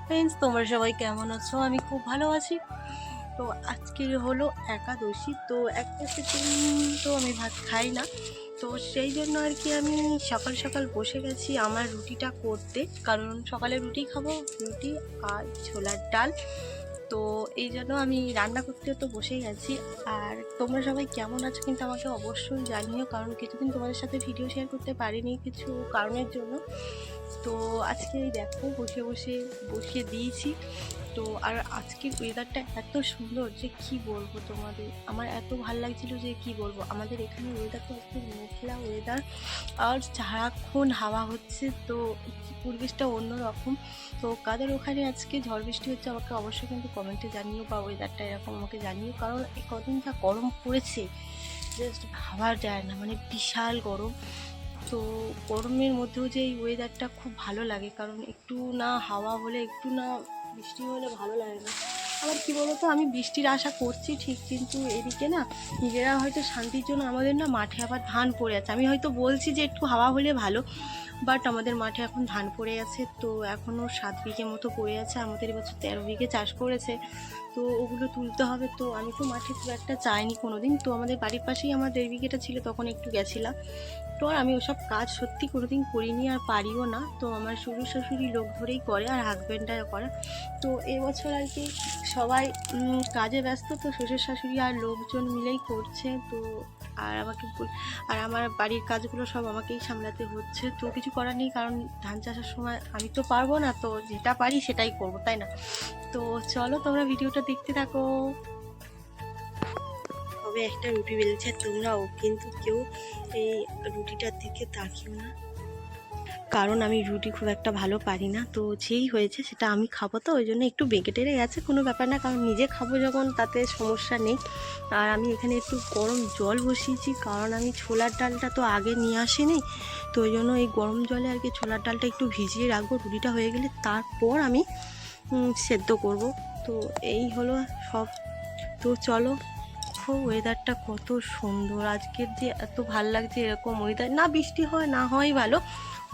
Friends, তোমরা সবাই কেমন আছো? আমি খুব ভালো আছি। তো আজকে হলো একাদশী। তো একাদশীর দিন তো আমি ভাত খাই না, তো সেই জন্য আর কি আমি সকাল সকাল বসে গেছি আমার রুটিটা করতে, কারণ সকালে রুটি খাবো, রুটি আর ছোলার ডাল। তো এই জন্য আমি রান্না করতে তো বসেই গেছি। আর তোমরা সবাই কেমন আছো কিন্তু আমাকে অবশ্যই জানিও, কারণ কিছুদিন তোমাদের সাথে ভিডিও শেয়ার করতে পারিনি কিছু কারণের জন্য। তো আজকে এই দেখো বসে বসে বসিয়ে দিয়েছি। তো আর আজকের ওয়েদারটা এত সুন্দর যে কি বলবো তোমাদের, আমার এত ভালো লাগছিল যে কি বলবো। আমাদের এখানে ওয়েদারটা আজকে মেঘলা ওয়েদার, আর সারাক্ষণ হাওয়া হচ্ছে, তো পরিবেশটা অন্যরকম। তো কাদের ওখানে আজকে ঝড় বৃষ্টি হচ্ছে আমাকে অবশ্যই কিন্তু কমেন্টে জানিও, বা ওয়েদারটা এরকম আমাকে জানিও, কারণ এই কদিন যা গরম পড়েছে জাস্ট ভাবা যায় না, মানে বিশাল গরম। তো গরমের মধ্যেও যে এই ওয়েদারটা খুব ভালো লাগে, কারণ একটু না হাওয়া হলে, একটু না বৃষ্টি হলে ভালো লাগে না। আবার কী বলতো, আমি বৃষ্টির আশা করছি ঠিক, কিন্তু এদিকে না নিজেরা হয়তো শান্তির জন্য আমাদের না মাঠে আবার ধান পড়ে আছে। আমি হয়তো বলছি যে একটু হাওয়া হলে ভালো, বাট আমাদের মাঠে এখন ধান পড়ে আছে। তো এখনও 7 বিঘে মতো পড়ে আছে, আমাদের এবছর 13 বিঘে চাষ করেছে। তো ওগুলো তুলতে হবে। তো আমি তো মাঠে খুব একটা যাইনি কোনো দিন, তো আমাদের বাড়ির পাশেই আমার 1.5 বিঘেটা ছিল, তখন একটু গেছিলাম। তো আর আমি ওসব কাজ সত্যি কোনোদিন করিনি আর পারিও না। তো আমার শ্বশুর শাশুড়ি লোক ধরেই করে, আর হাজব্যান্ডরা করে। তো এবছর আর কি সবাই কাজে ব্যস্ত, তো শ্বশুর শাশুড়ি আর লোকজন মিলেই করছে। তো আর আমাকে আর আমার বাড়ির কাজগুলো সব আমাকেই সামলাতে হচ্ছে। তো কিছু করার নেই, কারণ ধান চাষের সময় আমি তো পারবো না, তো যেটা পারি সেটাই করবো, তাই না? তো চলো তোমরা ভিডিওটা দেখতে থাকো। তবে একটা রুটি বেলছে, তোমরাও কিন্তু কেউ এই রুটিটার দিকে তাকিও না, কারণ আমি রুটি খুব একটা ভালো পারি না। তো যেই হয়েছে সেটা আমি খাবো, তো ওই জন্য একটু বেঁকে টেরে গেছে, কোনো ব্যাপার না, কারণ নিজে খাবো যখন তাতে সমস্যা নেই। আর আমি এখানে একটু গরম জল বসিয়েছি, কারণ আমি ছোলার ডালটা তো আগে নিয়ে আসিনি। তো ওই জন্য এই গরম জলে আর কি ছোলার ডালটা একটু ভিজিয়ে রাখবো, রুটিটা হয়ে গেলে তারপর আমি সেদ্ধ করব। তো এই হলো সব। তো চলো, ওয়েদারটা কত সুন্দর আজকের, যে এত ভাল লাগছে এরকম ওয়েদার। না বৃষ্টি হয় না হয় ভালো,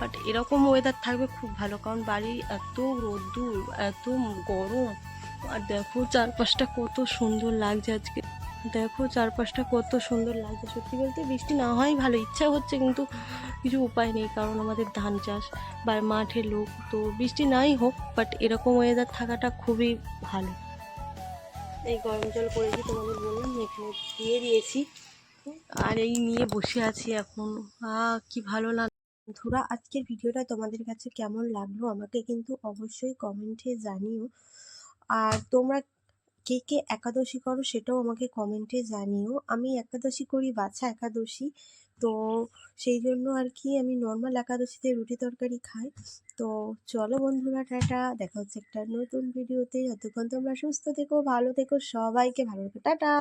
বাট এরকম ওয়েদার থাকবে খুব ভালো, কারণ বাড়ি এত রোদ্দুর, এত গরম। আর দেখো চারপাশটা কত সুন্দর লাগছে আজকে, দেখো চারপাশটা কত সুন্দর লাগছে। সত্যি বলতে বৃষ্টি না হয় ভালো, ইচ্ছা হচ্ছে কিন্তু কিছু উপায় নেই, কারণ আমাদের ধান চাষ বা মাঠে লোক। তো বৃষ্টি নাই হোক, বাট এরকম ওয়েদার থাকাটা খুবই ভালো। এই গরম জল করেছি তোমাদের বললাম, এখানে দিয়ে দিয়েছি, আর এই নিয়ে বসে আছি এখন। কি ভালো লাগে। বন্ধুরা, আজকের ভিডিওটা তোমাদের কাছে কেমন লাগলো আমাকে কিন্তু অবশ্যই কমেন্টে জানিও। আর তোমরা কে কে একাদশী করো সেটাও আমাকে কমেন্টে জানিও। আমি একাদশী করি বাছা একাদশী, তো সেই জন্য আর কি আমি নর্মাল একাদশীতে রুটি তরকারি খাই। তো চলো বন্ধুরা, টাটা, দেখা হচ্ছে একটা নতুন ভিডিওতে। যতক্ষণ তোমরা সুস্থ থেকো, ভালো থেকো, সবাইকে ভালো থেকো, টাটা।